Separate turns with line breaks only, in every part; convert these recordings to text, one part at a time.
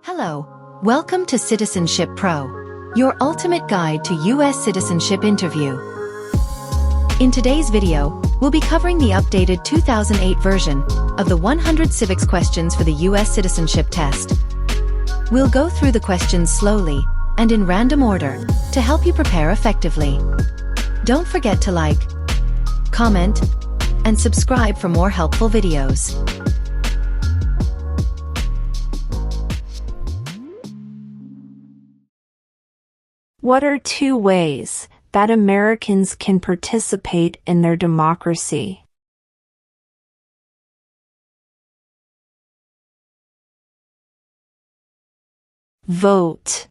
Hello, welcome to Citizenship Pro, your ultimate guide to U.S. Citizenship Interview. In today's video, we'll be covering the updated 2008 version of the 100 Civics Questions for the U.S. Citizenship Test. We'll go through the questions slowly and in random order to help you prepare effectively. Don't forget to like, comment, and subscribe for more helpful videos.
What are two ways that Americans can participate in their democracy? Vote.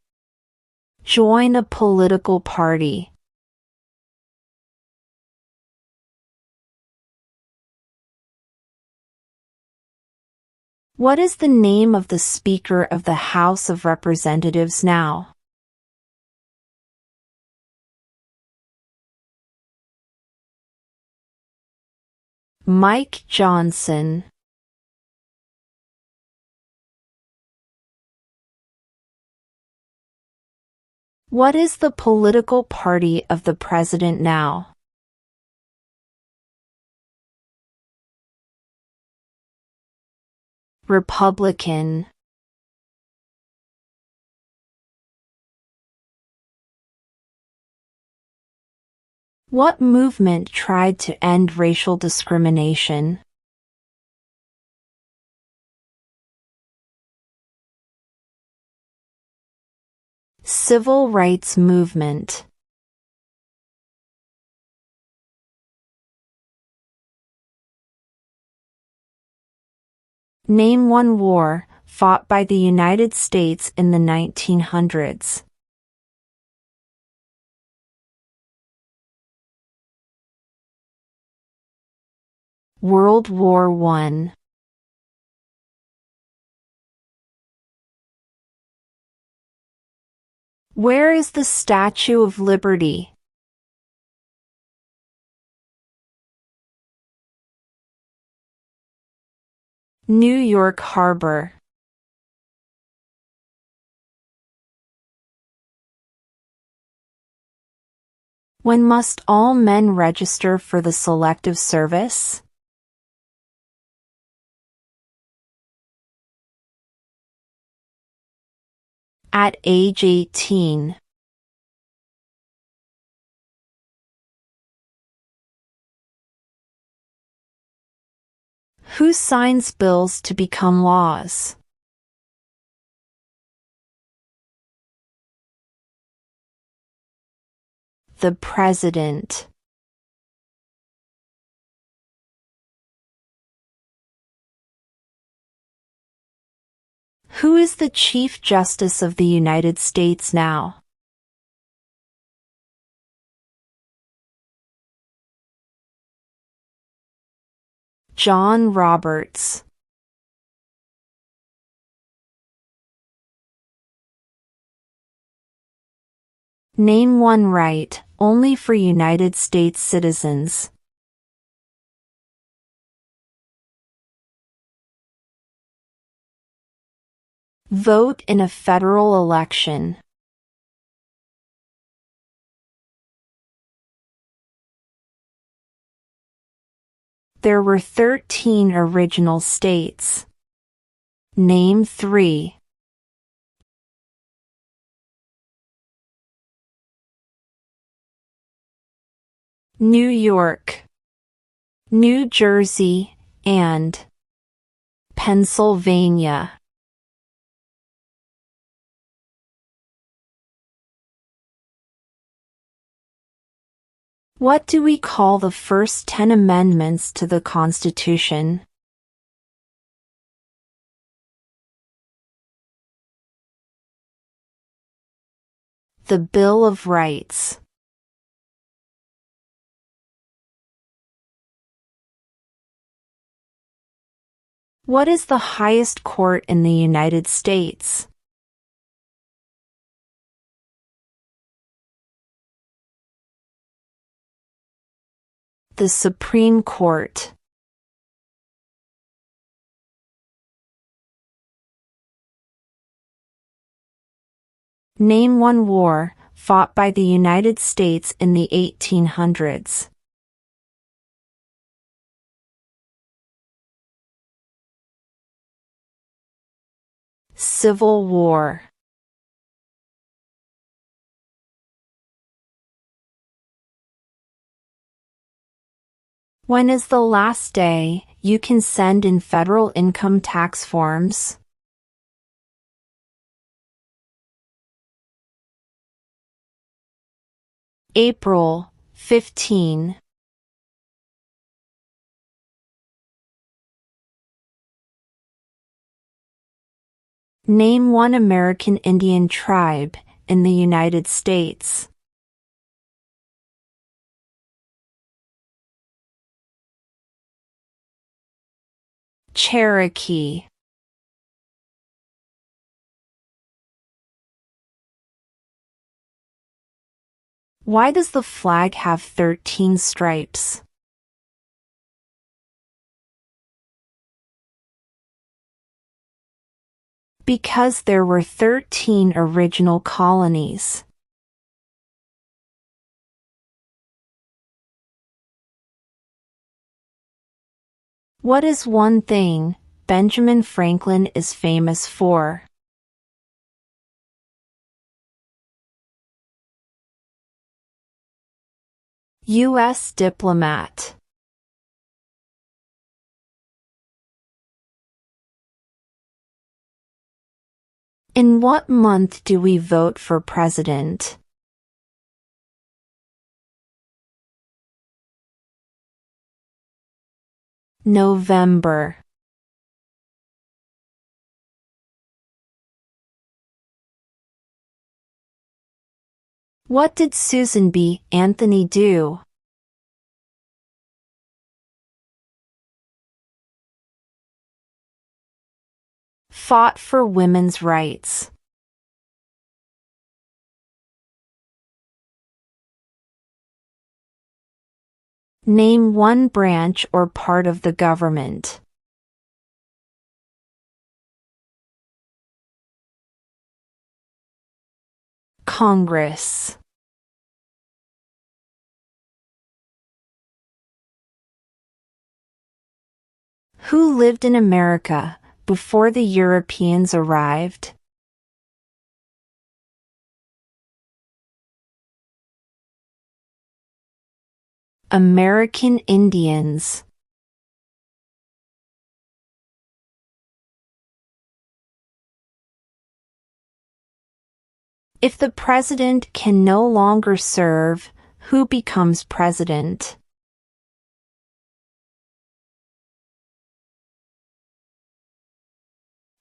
Join a political party. What is the name of the Speaker of the House of Representatives now? Mike Johnson. What is the political party of the president now? Republican. What movement tried to end racial discrimination? Civil rights movement. Name one war fought by the United States in the 1900s. World War I. Where is the Statue of Liberty? New York Harbor. When must all men register for the Selective Service? At age 18. Who signs bills to become laws? The President. Who is the Chief Justice of the United States now? John Roberts. Name one right only for United States citizens. Vote in a federal election. There were 13 original states. Name 3. New York, New Jersey, and Pennsylvania. What do we call the first 10 amendments to the Constitution? The Bill of Rights. What is the highest court in the United States? The Supreme Court. Name one war fought by the United States in the 1800s. Civil War. When is the last day you can send in federal income tax forms? April 15. Name one American Indian tribe in the United States. Cherokee. Why does the flag have 13 stripes? Because there were 13 original colonies. What is one thing Benjamin Franklin is famous for? U.S. diplomat. In what month do we vote for president? November. What did Susan B. Anthony do? Fought for women's rights. Name one branch or part of the government. Congress. Who lived in America before the Europeans arrived? American Indians. If the president can no longer serve, who becomes president?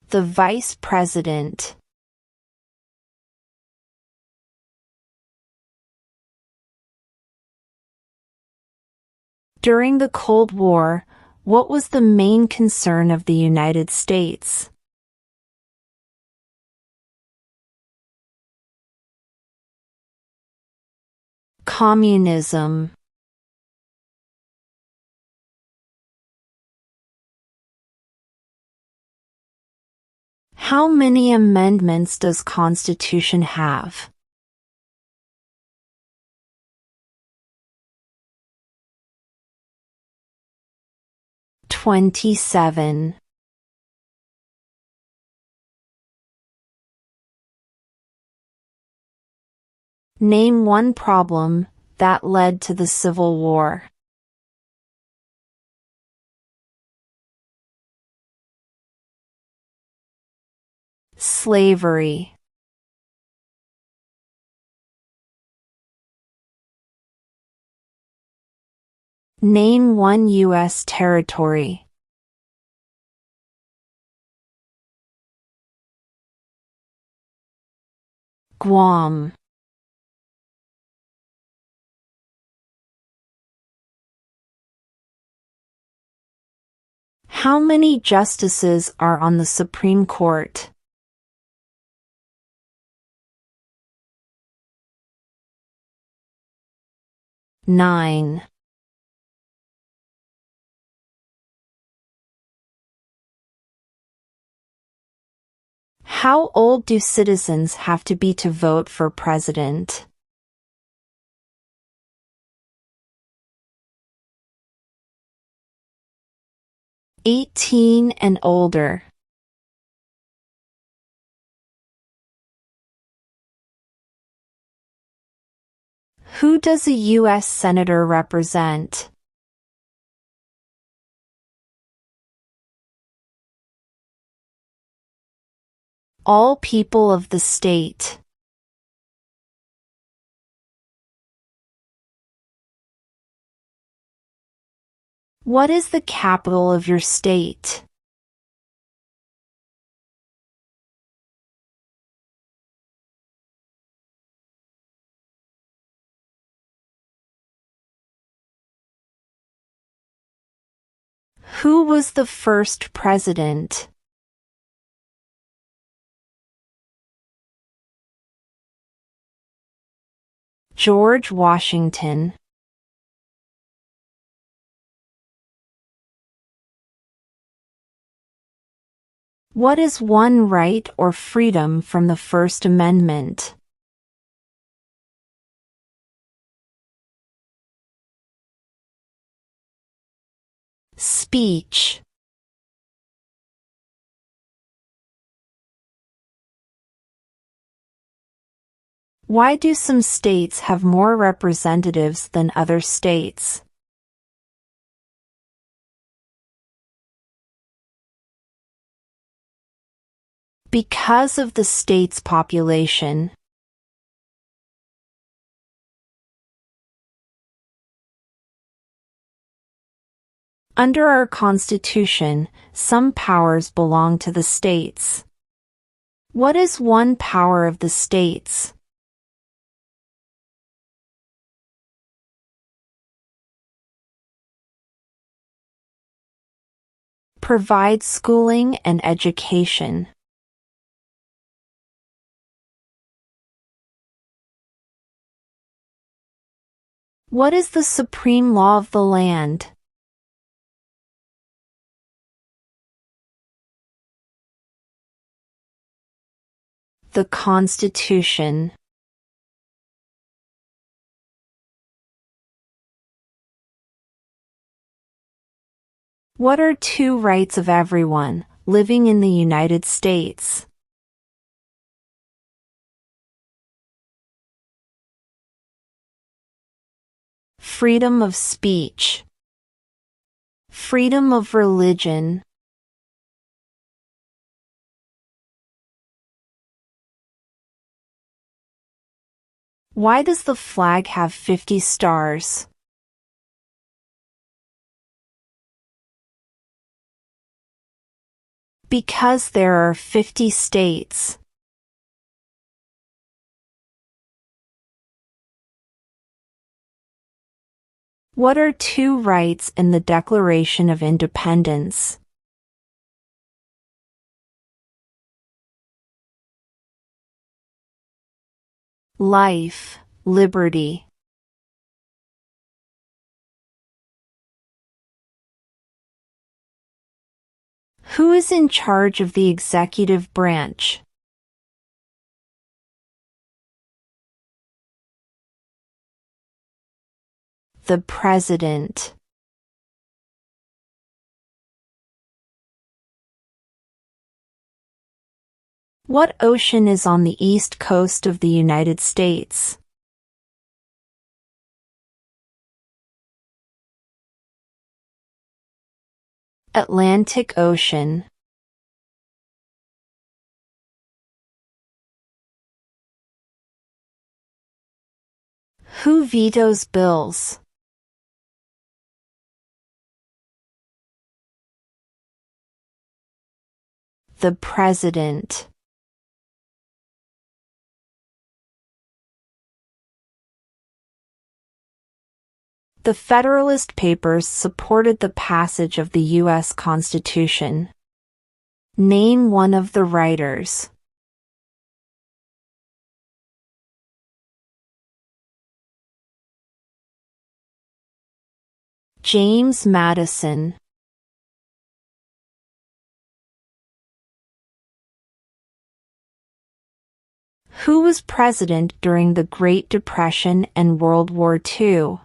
The vice president. During the Cold War, what was the main concern of the United States? Communism. How many amendments does Constitution have? 27. Name one problem that led to the Civil War. Slavery. Name one U.S. territory. Guam. How many justices are on the Supreme Court? 9. How old do citizens have to be to vote for president? "18 and older." Who does a U.S. Senator represent? All people of the state. What is the capital of your state? Who was the first president? George Washington. What is one right or freedom from the First Amendment? Speech. Why do some states have more representatives than other states? Because of the state's population. Under our Constitution, some powers belong to the states. What is one power of the states? Provide schooling and education. What is the supreme law of the land? The Constitution. What are two rights of everyone living in the United States? Freedom of speech. Freedom of religion. Why does the flag have 50 stars? Because there are 50 states. What are two rights in the Declaration of Independence? Life, liberty. Who is in charge of the executive branch? The President. What ocean is on the east coast of the United States? Atlantic Ocean. Who vetoes bills? The President. The Federalist Papers supported the passage of the U.S. Constitution. Name one of the writers. James Madison. Who was president during the Great Depression and World War II?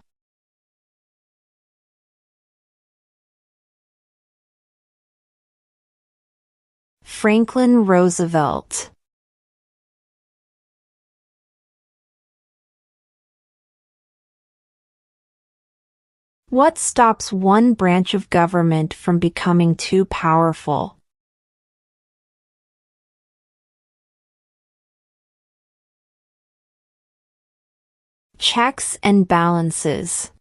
Franklin Roosevelt. What stops one branch of government from becoming too powerful? Checks and balances.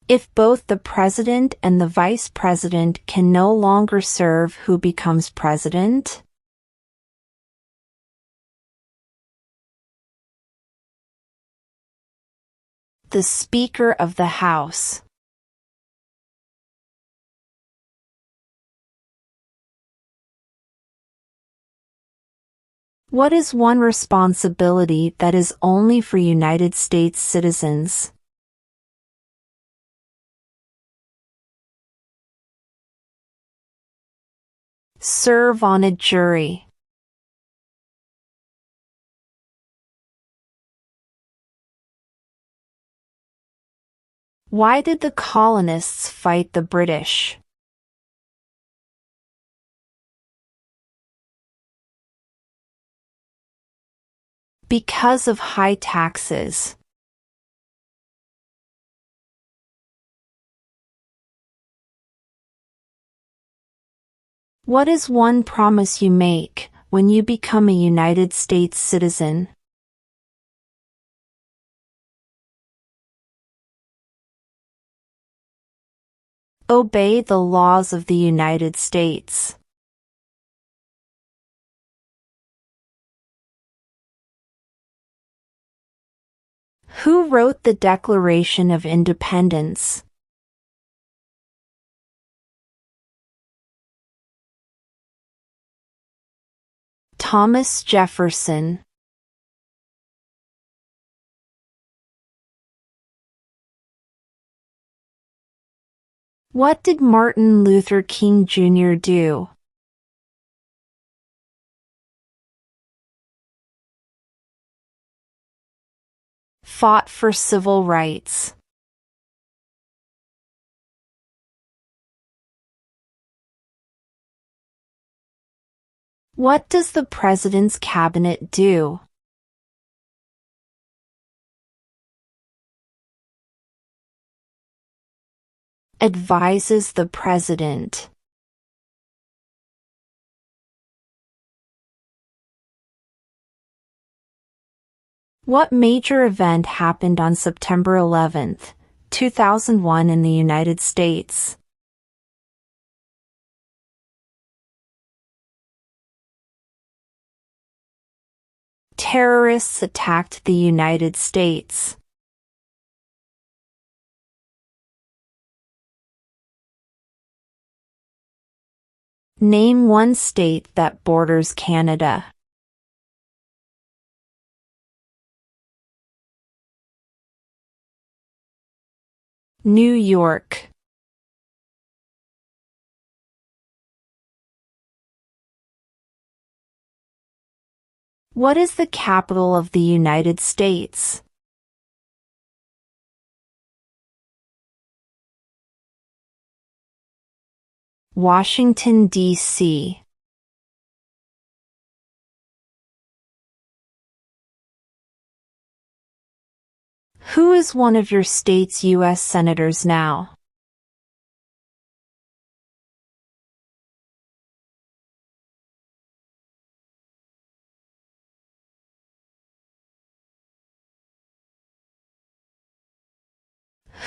If both the president and the vice president can no longer serve, who becomes president? The Speaker of the House. What is one responsibility that is only for United States citizens? Serve on a jury. Why did the colonists fight the British? Because of high taxes. What is one promise you make when you become a United States citizen? Obey the laws of the United States. Who wrote the Declaration of Independence? Thomas Jefferson. What did Martin Luther King Jr. do? Fought for civil rights. What does the President's Cabinet do? Advises the President. What major event happened on September 11, 2001 in the United States? Terrorists attacked the United States. Name one state that borders Canada. New York. What is the capital of the United States? Washington, D.C. Who is one of your state's U.S. senators now?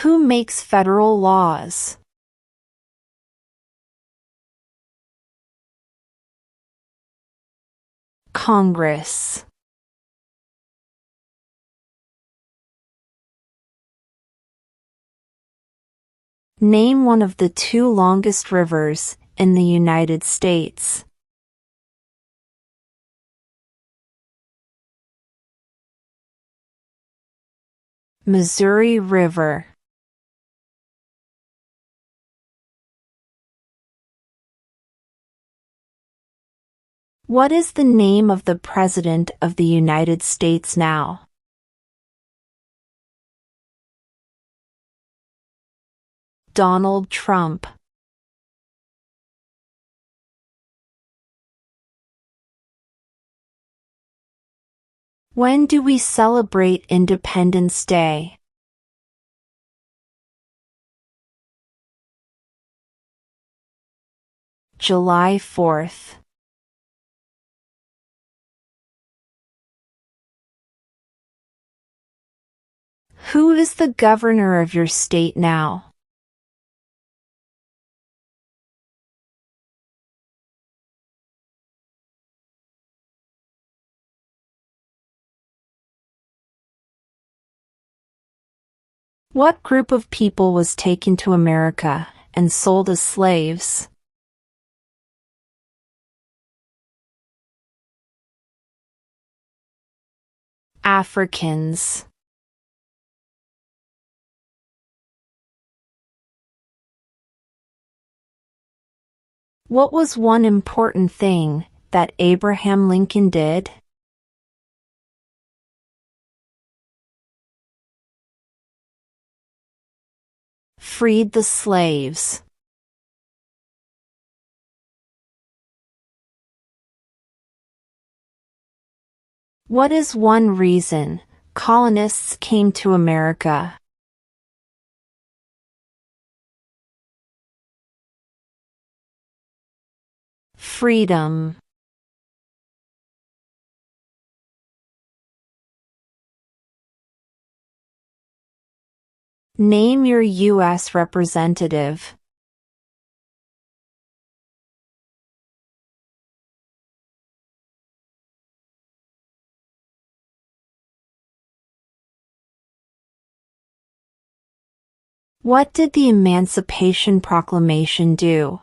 Who makes federal laws? Congress. Name one of the two longest rivers in the United States. Missouri River. What is the name of the President of the United States now? Donald Trump. When do we celebrate Independence Day? July 4th. Who is the governor of your state now? What group of people was taken to America and sold as slaves? Africans. What was one important thing that Abraham Lincoln did? Freed the slaves. What is one reason colonists came to America? Freedom. Name your U.S. representative. What did the Emancipation Proclamation do?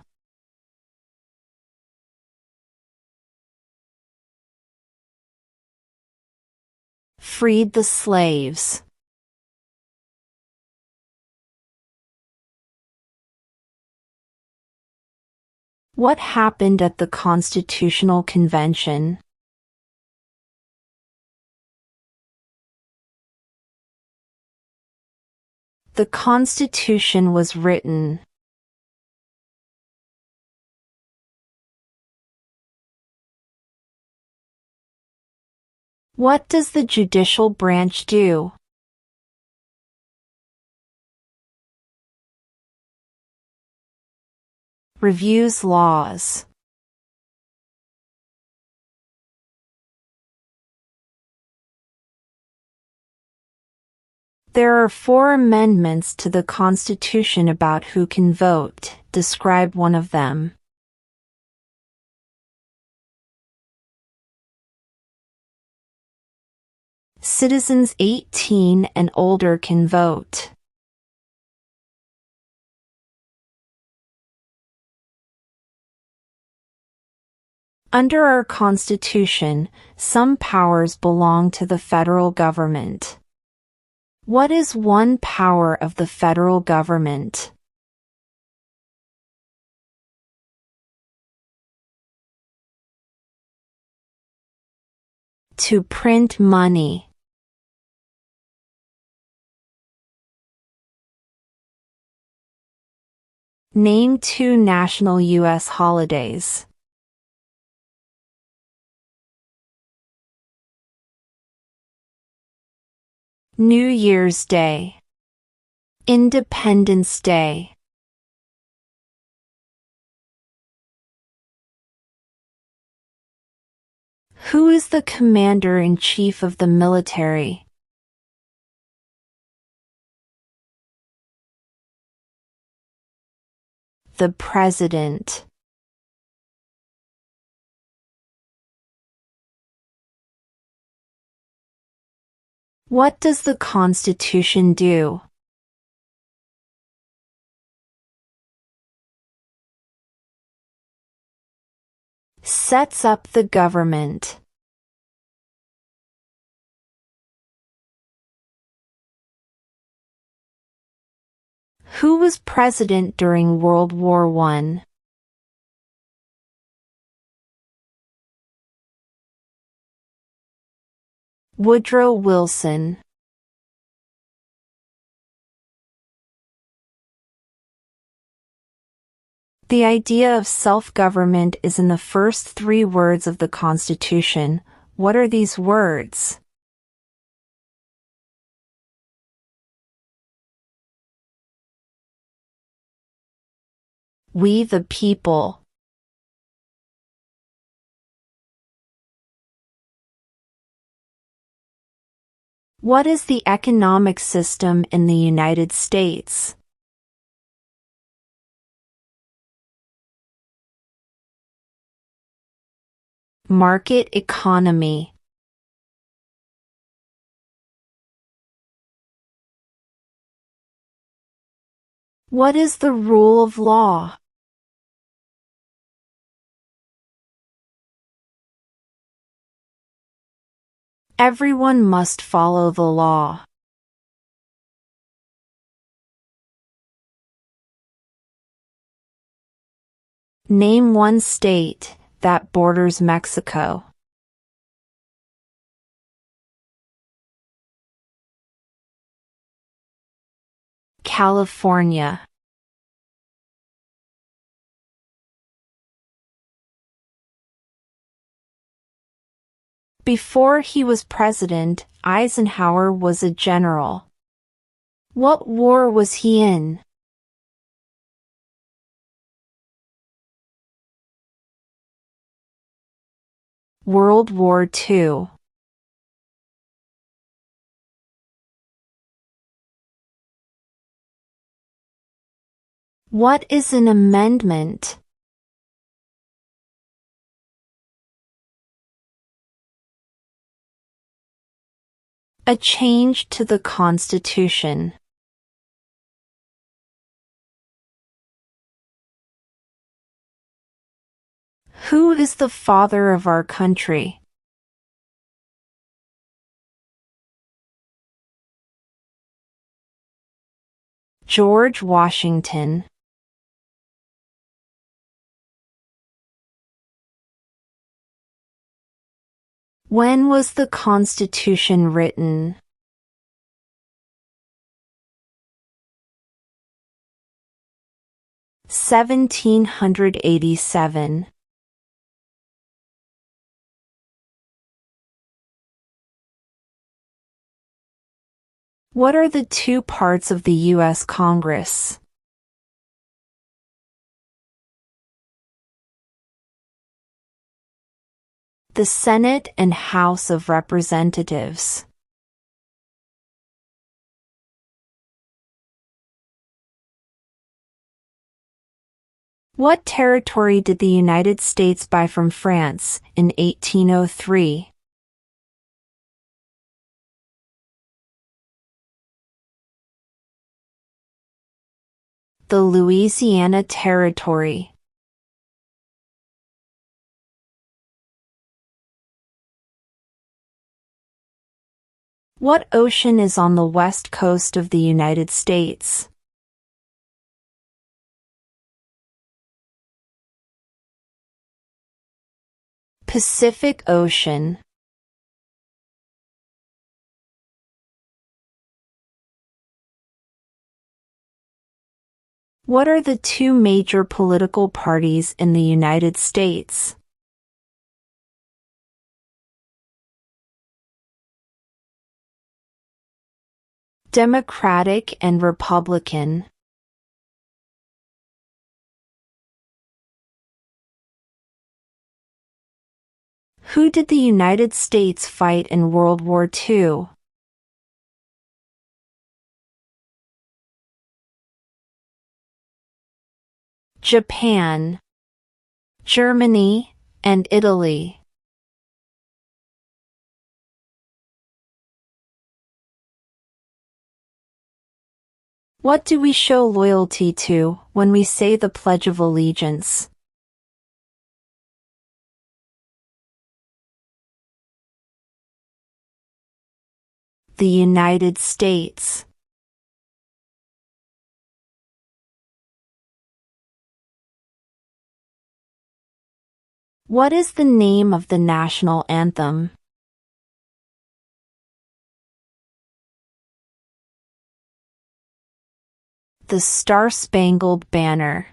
Freed the slaves. What happened at the Constitutional Convention? The Constitution was written. What does the judicial branch do? Reviews laws. There are 4 amendments to the Constitution about who can vote. Describe one of them. Citizens 18 and older can vote. Under our Constitution, some powers belong to the federal government. What is one power of the federal government? To print money. Name 2 national U.S. holidays. New Year's Day. Independence Day. Who is the commander-in-chief of the military? The President. What does the Constitution do? Sets up the government. Who was president during World War I? Woodrow Wilson. The idea of self-government is in the first 3 words of the Constitution. What are these words? We the people. What is the economic system in the United States? Market economy. What is the rule of law? Everyone must follow the law. Name one state that borders Mexico. California. Before he was president, Eisenhower was a general. What war was he in? World War II. What is an amendment? A change to the Constitution. Who is the father of our country? George Washington. When was the Constitution written? (1787). What are the 2 parts of the U.S. Congress? The Senate and House of Representatives. What territory did the United States buy from France in 1803? The Louisiana Territory. What ocean is on the west coast of the United States? Pacific Ocean. What are the 2 major political parties in the United States? Democratic and Republican. Who did the United States fight in World War II? Japan, Germany, and Italy. What do we show loyalty to when we say the Pledge of Allegiance? The United States. What is the name of the national anthem? the Star-Spangled Banner?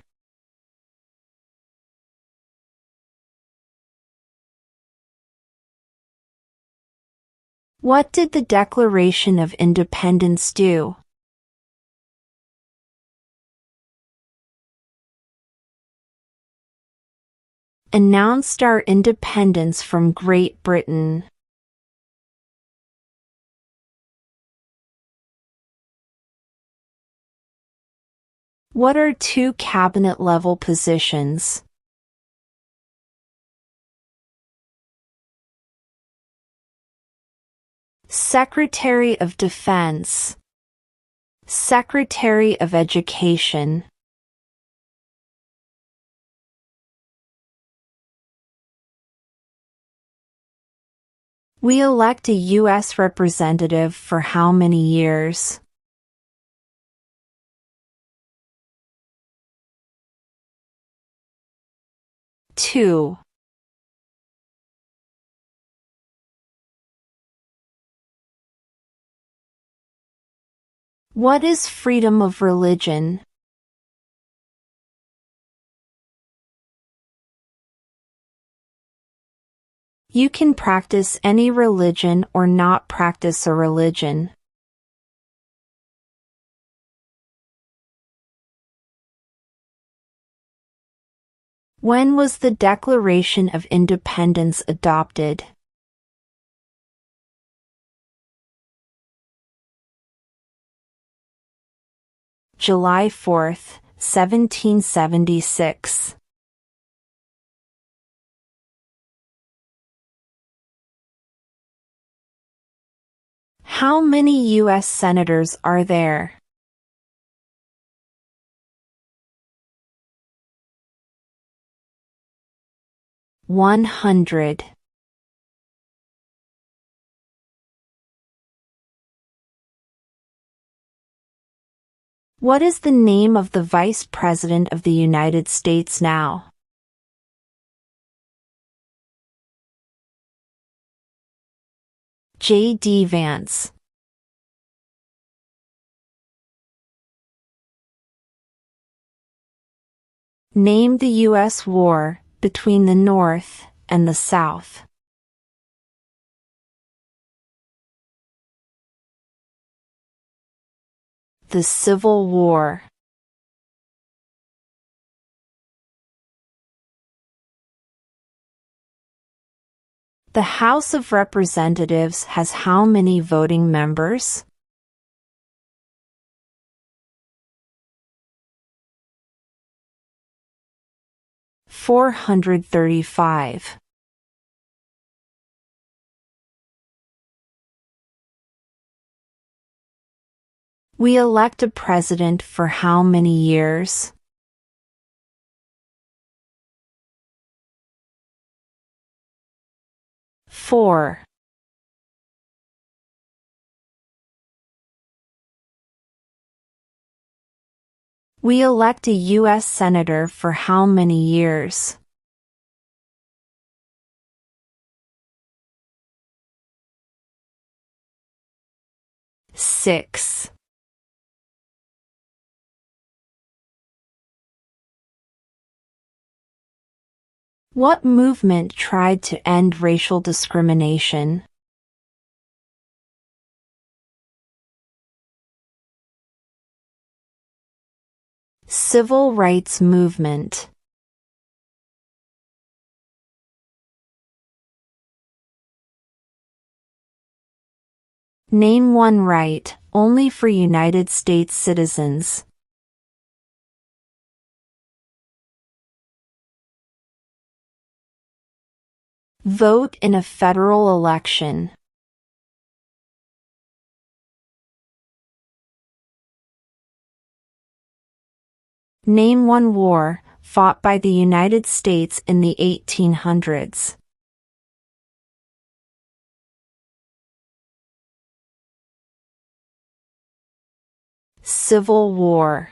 What did the Declaration of Independence do? Announced our independence from Great Britain. What are two cabinet-level positions? Secretary of Defense, Secretary of Education. We elect a U.S. representative for how many years? Two. What is freedom of religion? You can practice any religion or not practice a religion. When was the Declaration of Independence adopted? July 4, 1776. How many U.S. senators are there? $100. What is the name of the Vice President of the United States now? J.D. Vance. Name the U.S. war between the North and the South. The Civil War. The House of Representatives has how many voting members? $435. We elect a president for how many years? 4. We elect a U.S. Senator for how many years? 6. What movement tried to end racial discrimination? Civil rights movement. Name one right, only for United States citizens. Vote in a federal election. Name one war fought by the United States in the 1800s. Civil War.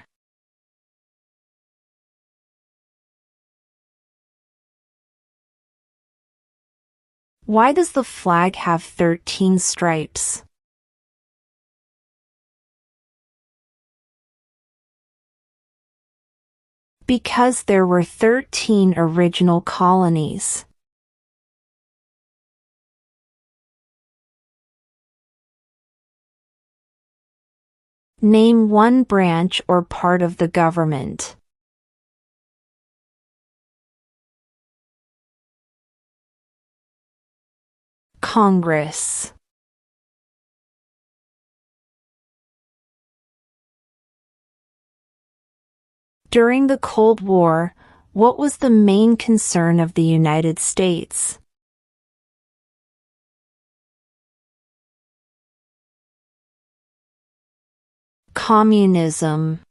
Why does the flag have 13 stripes? Because there were 13 original colonies. Name one branch or part of the government. Congress. During the Cold War, what was the main concern of the United States? Communism.